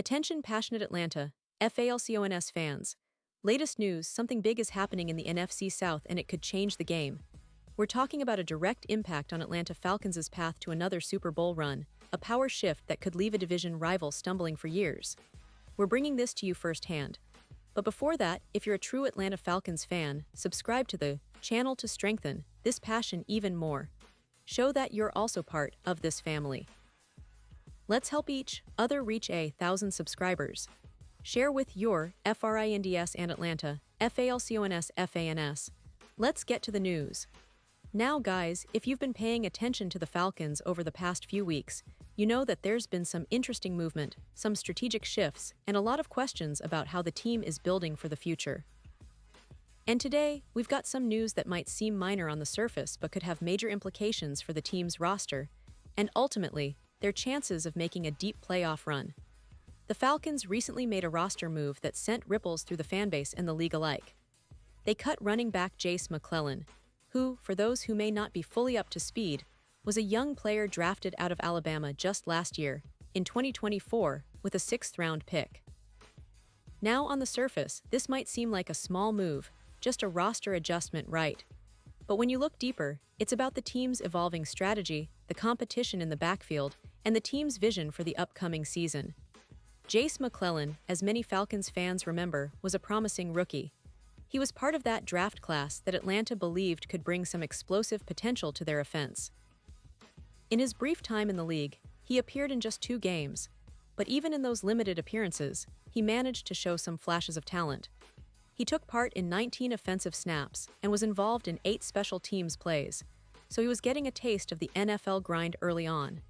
Attention passionate Atlanta, Falcons fans. Latest news, something big is happening in the NFC South and it could change the game. We're talking about a direct impact on Atlanta Falcons' path to another Super Bowl run, a power shift that could leave a division rival stumbling for years. We're bringing this to you firsthand. But before that, if you're a true Atlanta Falcons fan, subscribe to the channel to strengthen this passion even more. Show that you're also part of this family. Let's help each other reach 1,000 subscribers. Share with your FRINDS and Atlanta, FALCONS FANS. Let's get to the news. Now guys, if you've been paying attention to the Falcons over the past few weeks, you know that there's been some interesting movement, some strategic shifts, and a lot of questions about how the team is building for the future. And today, we've got some news that might seem minor on the surface but could have major implications for the team's roster, and ultimately, their chances of making a deep playoff run. The Falcons recently made a roster move that sent ripples through the fanbase and the league alike. They cut running back Jace McClellan, who, for those who may not be fully up to speed, was a young player drafted out of Alabama just last year, in 2024, with a 6th-round pick. Now on the surface, this might seem like a small move, just a roster adjustment, right? But when you look deeper, it's about the team's evolving strategy, the competition in the backfield, and the team's vision for the upcoming season. Jace McClellan, as many Falcons fans remember, was a promising rookie. He was part of that draft class that Atlanta believed could bring some explosive potential to their offense. In his brief time in the league, he appeared in just 2 games, but even in those limited appearances, he managed to show some flashes of talent. He took part in 19 offensive snaps and was involved in 8 special teams plays, so he was getting a taste of the NFL grind early on.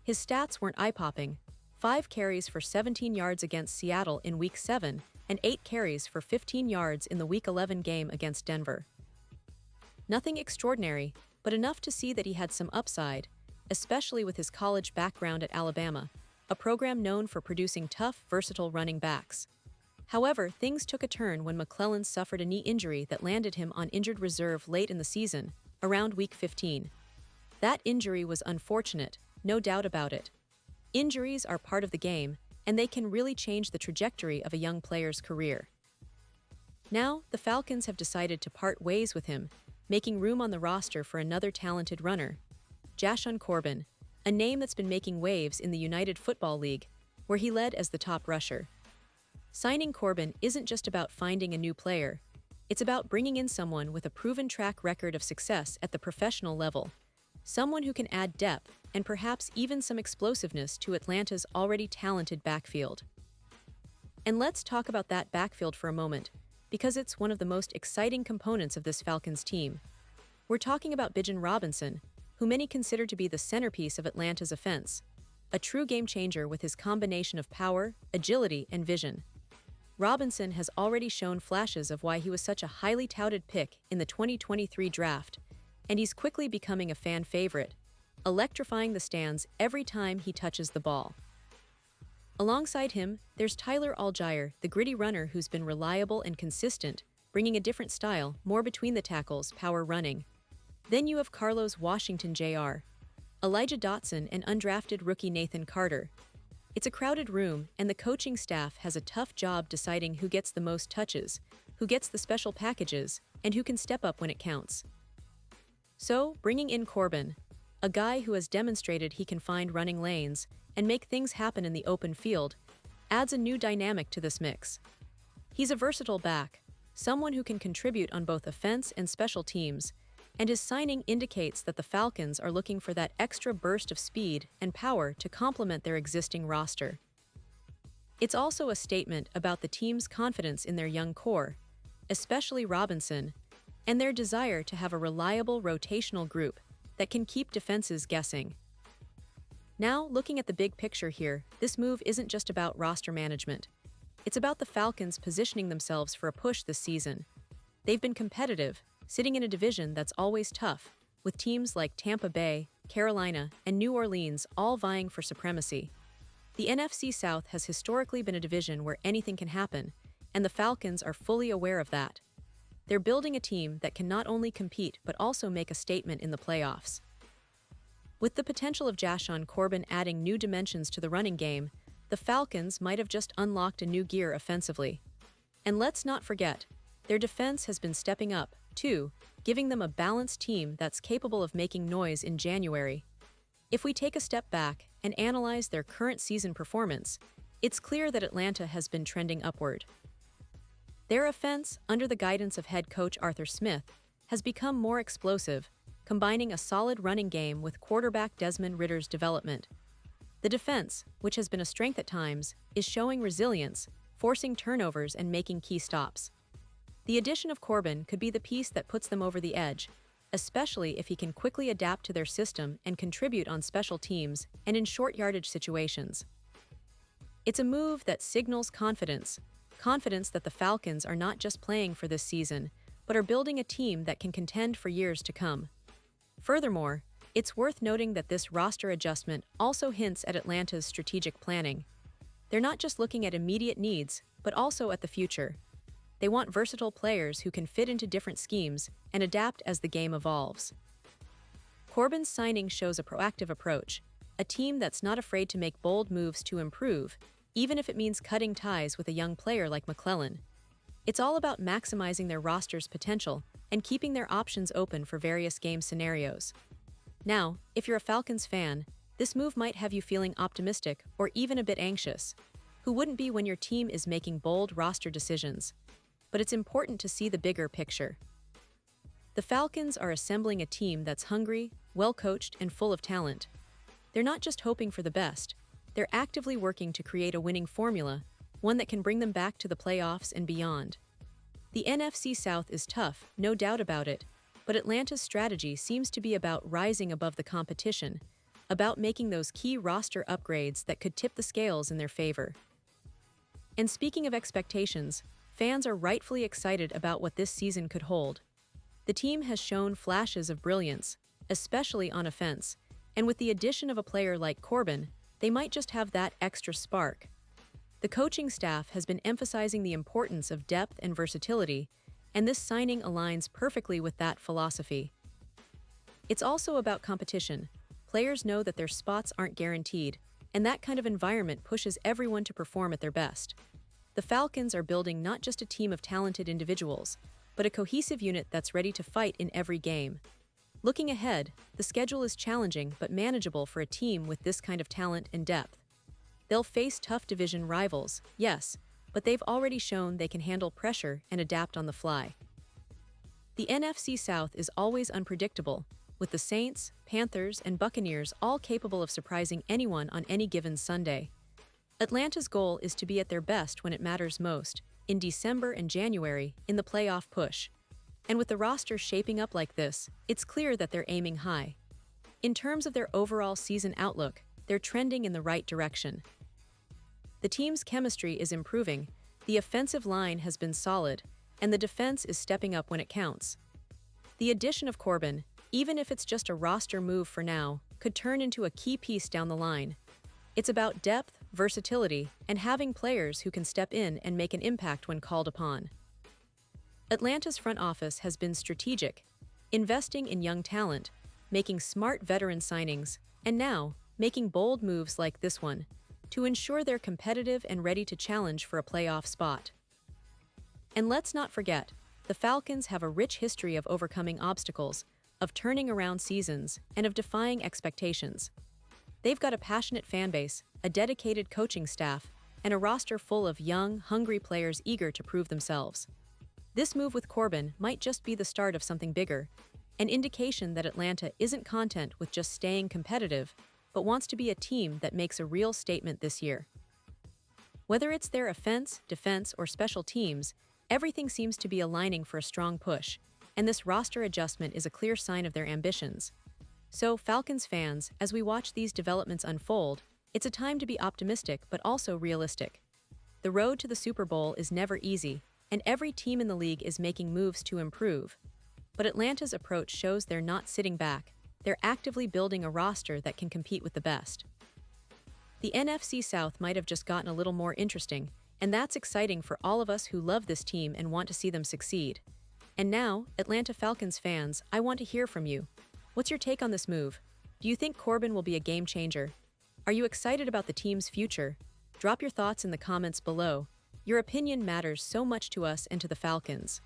His stats weren't eye-popping: 5 carries for 17 yards against Seattle in Week 7 and 8 carries for 15 yards in the Week 11 game against Denver. Nothing extraordinary, but enough to see that he had some upside, especially with his college background at Alabama, a program known for producing tough, versatile running backs. However, things took a turn when McClellan suffered a knee injury that landed him on injured reserve late in the season, around Week 15. That injury was unfortunate, no doubt about it. Injuries are part of the game, and they can really change the trajectory of a young player's career. Now, the Falcons have decided to part ways with him, making room on the roster for another talented runner, Jashaun Corbin, a name that's been making waves in the United Football League, where he led as the top rusher. Signing Corbin isn't just about finding a new player, it's about bringing in someone with a proven track record of success at the professional level, someone who can add depth and perhaps even some explosiveness to Atlanta's already talented backfield. And let's talk about that backfield for a moment, because it's one of the most exciting components of this Falcons team. We're talking about Bijan Robinson, who many consider to be the centerpiece of Atlanta's offense, a true game-changer with his combination of power, agility, and vision. Robinson has already shown flashes of why he was such a highly touted pick in the 2023 draft, and he's quickly becoming a fan favorite, electrifying the stands every time he touches the ball. Alongside him, there's Tyler Allgeier, the gritty runner who's been reliable and consistent, bringing a different style, more between the tackles, power running. Then you have Carlos Washington Jr., Elijah Dotson, and undrafted rookie Nathan Carter. It's a crowded room, and the coaching staff has a tough job deciding who gets the most touches, who gets the special packages, and who can step up when it counts. So, bringing in Corbin, a guy who has demonstrated he can find running lanes and make things happen in the open field, adds a new dynamic to this mix. He's a versatile back, someone who can contribute on both offense and special teams, and his signing indicates that the Falcons are looking for that extra burst of speed and power to complement their existing roster. It's also a statement about the team's confidence in their young core, especially Robinson, and their desire to have a reliable rotational group that can keep defenses guessing. Now, looking at the big picture here, this move isn't just about roster management. It's about the Falcons positioning themselves for a push this season. They've been competitive, sitting in a division that's always tough, with teams like Tampa Bay, Carolina, and New Orleans all vying for supremacy. The NFC South has historically been a division where anything can happen, and the Falcons are fully aware of that. They're building a team that can not only compete but also make a statement in the playoffs. With the potential of Jashaun Corbin adding new dimensions to the running game, the the Falcons might have just unlocked a new gear offensively. And let's not forget, their defense has been stepping up, too, giving them a balanced team that's capable of making noise in January. If we take a step back and analyze their current season performance, it's clear that Atlanta has been trending upward. Their offense, under the guidance of head coach Arthur Smith, has become more explosive, combining a solid running game with quarterback Desmond Ridder's development. The defense, which has been a strength at times, is showing resilience, forcing turnovers and making key stops. The addition of Corbin could be the piece that puts them over the edge, especially if he can quickly adapt to their system and contribute on special teams and in short yardage situations. It's a move that signals confidence that the Falcons are not just playing for this season, but are building a team that can contend for years to come. Furthermore, it's worth noting that this roster adjustment also hints at Atlanta's strategic planning. They're not just looking at immediate needs, but also at the future. They want versatile players who can fit into different schemes and adapt as the game evolves. Corbin's signing shows a proactive approach, a team that's not afraid to make bold moves to improve, even if it means cutting ties with a young player like McClellan. It's all about maximizing their roster's potential and keeping their options open for various game scenarios. Now, if you're a Falcons fan, this move might have you feeling optimistic or even a bit anxious. Who wouldn't be when your team is making bold roster decisions? But it's important to see the bigger picture. The Falcons are assembling a team that's hungry, well-coached, and full of talent. They're not just hoping for the best, they're actively working to create a winning formula, one that can bring them back to the playoffs and beyond. The NFC South is tough, no doubt about it, but Atlanta's strategy seems to be about rising above the competition, about making those key roster upgrades that could tip the scales in their favor. And speaking of expectations, fans are rightfully excited about what this season could hold. The team has shown flashes of brilliance, especially on offense, and with the addition of a player like Corbin, they might just have that extra spark. The coaching staff has been emphasizing the importance of depth and versatility, and this signing aligns perfectly with that philosophy. It's also about competition. Players know that their spots aren't guaranteed, and that kind of environment pushes everyone to perform at their best. The Falcons are building not just a team of talented individuals, but a cohesive unit that's ready to fight in every game. Looking ahead, the schedule is challenging but manageable for a team with this kind of talent and depth. They'll face tough division rivals, yes, but they've already shown they can handle pressure and adapt on the fly. The NFC South is always unpredictable, with the Saints, Panthers, and Buccaneers all capable of surprising anyone on any given Sunday. Atlanta's goal is to be at their best when it matters most, in December and January, in the playoff push. And with the roster shaping up like this, it's clear that they're aiming high. In terms of their overall season outlook, they're trending in the right direction. The team's chemistry is improving, the offensive line has been solid, and the defense is stepping up when it counts. The addition of Corbin, even if it's just a roster move for now, could turn into a key piece down the line. It's about depth, versatility, and having players who can step in and make an impact when called upon. Atlanta's front office has been strategic, investing in young talent, making smart veteran signings, and now, making bold moves like this one, to ensure they're competitive and ready to challenge for a playoff spot. And let's not forget, the Falcons have a rich history of overcoming obstacles, of turning around seasons, and of defying expectations. They've got a passionate fan base, a dedicated coaching staff, and a roster full of young, hungry players eager to prove themselves. This move with Corbin might just be the start of something bigger, an indication that Atlanta isn't content with just staying competitive, but wants to be a team that makes a real statement this year. Whether it's their offense, defense, or special teams, everything seems to be aligning for a strong push, and this roster adjustment is a clear sign of their ambitions. So, Falcons fans, as we watch these developments unfold, it's a time to be optimistic but also realistic. The road to the Super Bowl is never easy, and every team in the league is making moves to improve. But Atlanta's approach shows they're not sitting back. They're actively building a roster that can compete with the best. The NFC South might have just gotten a little more interesting, and that's exciting for all of us who love this team and want to see them succeed. And now, Atlanta Falcons fans, I want to hear from you. What's your take on this move? Do you think Corbin will be a game changer? Are you excited about the team's future? Drop your thoughts in the comments below. Your opinion matters so much to us and to the Falcons.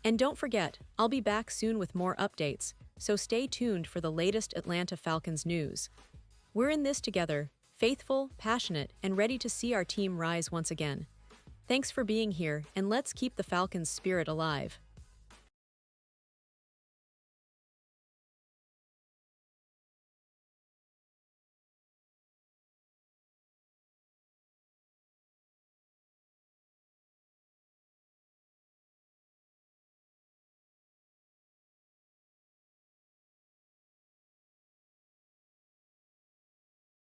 And don't forget, I'll be back soon with more updates, so stay tuned for the latest Atlanta Falcons news. We're in this together, faithful, passionate, and ready to see our team rise once again. Thanks for being here, and let's keep the Falcons' spirit alive.